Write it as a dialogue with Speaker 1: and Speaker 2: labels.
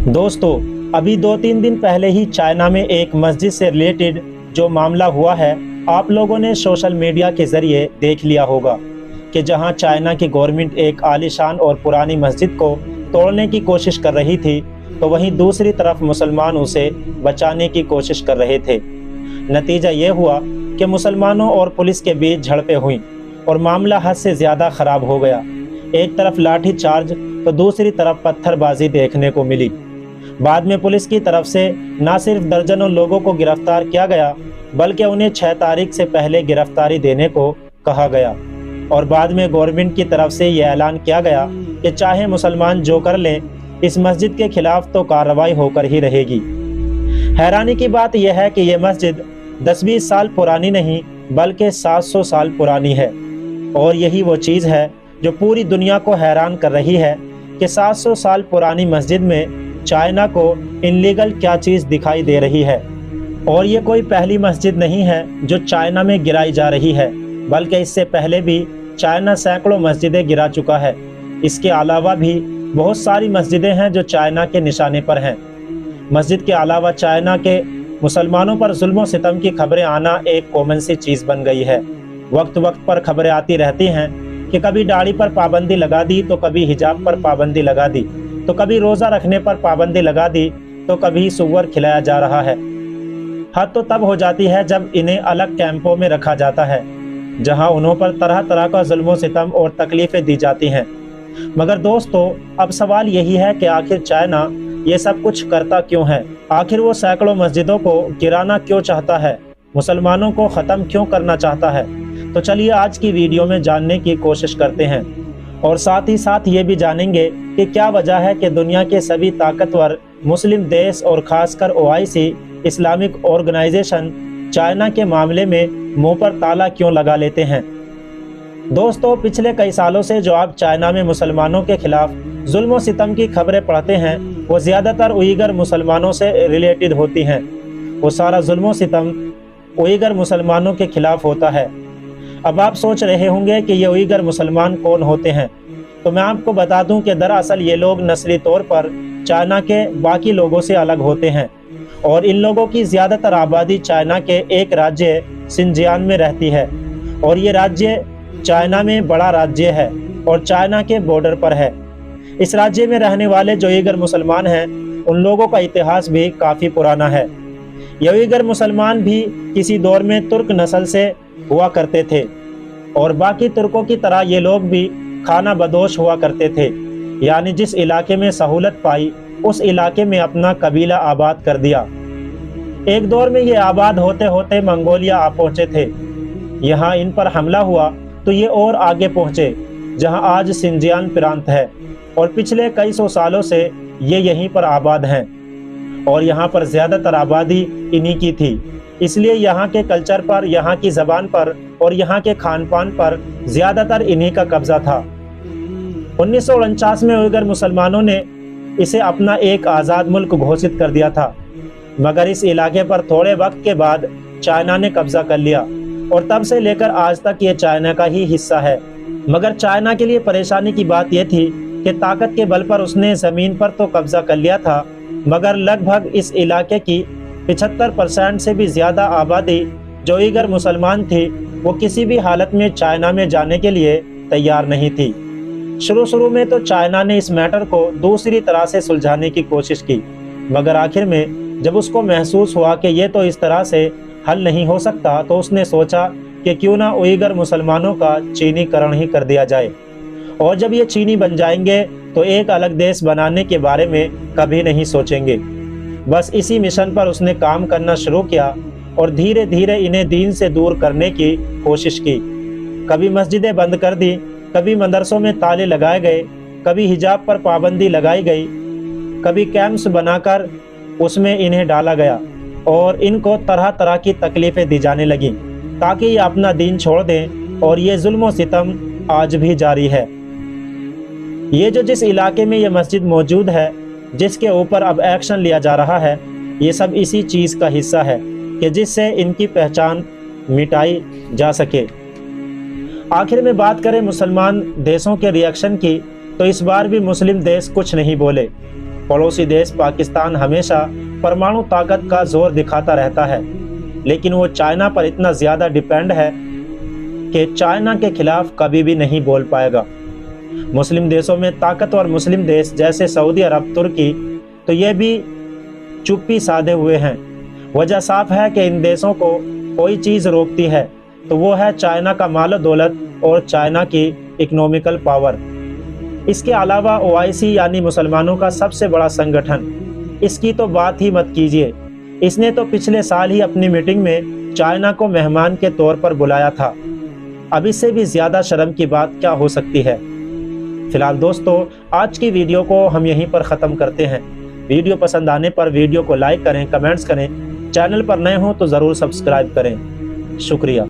Speaker 1: दोस्तों, अभी 2-3 दिन पहले ही चाइना में एक मस्जिद से रिलेटेड जो मामला हुआ है, आप लोगों ने सोशल मीडिया के ज़रिए देख लिया होगा कि जहां चाइना की गवर्नमेंट एक आलीशान और पुरानी मस्जिद को तोड़ने की कोशिश कर रही थी, तो वहीं दूसरी तरफ मुसलमान उसे बचाने की कोशिश कर रहे थे। नतीजा ये हुआ कि मुसलमानों और पुलिस के बीच झड़पें हुईं और मामला हद से ज़्यादा ख़राब हो गया। एक तरफ लाठी चार्ज तो दूसरी तरफ पत्थरबाजी देखने को मिली। बाद में पुलिस की तरफ से न सिर्फ दर्जनों लोगों को गिरफ्तार किया गया, बल्कि उन्हें 6 तारीख से पहले गिरफ्तारी देने को कहा गया। और बाद में गवर्नमेंट की तरफ से यह ऐलान किया गया कि चाहे मुसलमान जो कर लें, इस मस्जिद के खिलाफ तो कार्रवाई होकर ही रहेगी। हैरानी की बात यह है कि यह मस्जिद 10-20 साल पुरानी नहीं, बल्कि 700 साल पुरानी है। और यही वो चीज़ है जो पूरी दुनिया को हैरान कर रही है कि 700 साल पुरानी मस्जिद में चाइना को इनलीगल क्या चीज़ दिखाई दे रही है। और ये कोई पहली मस्जिद नहीं है जो चाइना में गिराई जा रही है, बल्कि इससे पहले भी चाइना सैकड़ों मस्जिदें गिरा चुका है। इसके अलावा भी बहुत सारी मस्जिदें हैं जो चाइना के निशाने पर हैं। मस्जिद के अलावा चाइना के मुसलमानों पर जुल्म और सितम की खबरें आना एक कॉमन सी चीज़ बन गई है। वक्त वक्त पर खबरें आती रहती हैं कि कभी दाढ़ी पर पाबंदी लगा दी, तो कभी हिजाब पर पाबंदी लगा दी, तो कभी रोज़ा रखने पर पाबंदी लगा दी, तो कभी सुअर खिलाया जा रहा है। हद तो तब हो जाती है जब इन्हें अलग कैंपों में रखा जाता है, जहां उन्हों पर तरह तरह का जुल्म सितम और तकलीफ़ें दी जाती हैं। मगर दोस्तों, अब सवाल यही है कि आखिर चाइना ये सब कुछ करता क्यों है? आखिर वो सैकड़ों मस्जिदों को गिराना क्यों चाहता है? मुसलमानों को ख़त्म क्यों करना चाहता है? तो चलिए आज की वीडियो में जानने की कोशिश करते हैं, और साथ ही साथ ये भी जानेंगे कि क्या वजह है कि दुनिया के सभी ताकतवर मुस्लिम देश और ख़ासकर OIC इस्लामिक ऑर्गेनाइजेशन चाइना के मामले में मुंह पर ताला क्यों लगा लेते हैं। दोस्तों, पिछले कई सालों से जो आप चाइना में मुसलमानों के खिलाफ जुल्म और सितम की खबरें पढ़ते हैं, वो ज़्यादातर उइगर मुसलमानों से रिलेटेड होती हैं। वो सारा जुल्म और सितम उइगर मुसलमानों के खिलाफ होता है। अब आप सोच रहे होंगे कि ये उइगर मुसलमान कौन होते हैं, तो मैं आपको बता दूं कि दरअसल ये लोग नस्ली तौर पर चाइना के बाकी लोगों से अलग होते हैं, और इन लोगों की ज़्यादातर आबादी चाइना के एक राज्य सिंजियान में रहती है। और ये राज्य चाइना में बड़ा राज्य है और चाइना के बॉर्डर पर है। इस राज्य में रहने वाले जो उइगर मुसलमान हैं, उन लोगों का इतिहास भी काफ़ी पुराना है। ये उइगर मुसलमान भी किसी दौर में तुर्क नस्ल से हुआ करते थे, और बाकी तुर्कों की तरह ये लोग भी खाना बदोश हुआ करते थे, यानी जिस इलाके में सहूलत पाई उस इलाके में अपना कबीला आबाद कर दिया। एक दौर में ये आबाद होते होते मंगोलिया आ पहुँचे थे। यहाँ इन पर हमला हुआ तो ये और आगे पहुँचे, जहाँ आज सिंजियान प्रांत है, और पिछले कई सौ सालों से ये यहीं पर आबाद हैं, और यहाँ पर ज़्यादातर आबादी इन्हीं की थी। इसलिए यहाँ के कल्चर पर, यहाँ की ज़बान पर और यहाँ के खान पान पर ज़्यादातर इन्हीं का कब्जा था। 1949 में उइगर मुसलमानों ने इसे अपना एक आज़ाद मुल्क घोषित कर दिया था, मगर इस इलाके पर थोड़े वक्त के बाद चाइना ने कब्जा कर लिया, और तब से लेकर आज तक ये चाइना का ही हिस्सा है। मगर चाइना के लिए परेशानी की बात यह थी कि ताकत के बल पर उसने ज़मीन पर तो कब्जा कर लिया था, मगर लगभग इस इलाके की 75% से भी ज़्यादा आबादी जो उइगर मुसलमान थी, वो किसी भी हालत में चाइना में जाने के लिए तैयार नहीं थी। शुरू में तो चाइना ने इस मैटर को दूसरी तरह से सुलझाने की कोशिश की, मगर आखिर में जब उसको महसूस हुआ कि ये तो इस तरह से हल नहीं हो सकता, तो उसने सोचा कि क्यों ना उइगर मुसलमानों का चीनीकरण ही कर दिया जाए, और जब ये चीनी बन जाएंगे तो एक अलग देश बनाने के बारे में कभी नहीं सोचेंगे। बस इसी मिशन पर उसने काम करना शुरू किया, और धीरे धीरे इन्हें दीन से दूर करने की कोशिश की। कभी मस्जिदें बंद कर दी, कभी मदरसों में ताले लगाए गए, कभी हिजाब पर पाबंदी लगाई गई, कभी कैंप्स बनाकर उसमें इन्हें डाला गया, और इनको तरह तरह की तकलीफ़ें दी जाने लगीं ताकि ये अपना दीन छोड़ दें। और ये जुल्म और सितम आज भी जारी है। ये जो जिस इलाके में ये मस्जिद मौजूद है, जिसके ऊपर अब एक्शन लिया जा रहा है, ये सब इसी चीज़ का हिस्सा है कि जिससे इनकी पहचान मिटाई जा सके। आखिर में बात करें मुसलमान देशों के रिएक्शन की, तो इस बार भी मुस्लिम देश कुछ नहीं बोले। पड़ोसी देश पाकिस्तान हमेशा परमाणु ताकत का जोर दिखाता रहता है, लेकिन वो चाइना पर इतना ज़्यादा डिपेंड है कि चाइना के खिलाफ कभी भी नहीं बोल पाएगा। मुस्लिम देशों में ताकतवर मुस्लिम देश जैसे सऊदी अरब, तुर्की, तो ये भी चुप्पी साधे हुए हैं। वजह साफ है कि इन देशों को कोई चीज़ रोकती है तो वो है चाइना का माल दौलत और चाइना की इकोनॉमिकल पावर। इसके अलावा ओआईसी यानी मुसलमानों का सबसे बड़ा संगठन, इसकी तो बात ही मत कीजिए। इसने तो पिछले साल ही अपनी मीटिंग में चाइना को मेहमान के तौर पर बुलाया था। अब इससे भी ज़्यादा शर्म की बात क्या हो सकती है। फिलहाल दोस्तों, आज की वीडियो को हम यहीं पर ख़त्म करते हैं। वीडियो पसंद आने पर वीडियो को लाइक करें, कमेंट्स करें। चैनल पर नए हो तो ज़रूर सब्सक्राइब करें। शुक्रिया।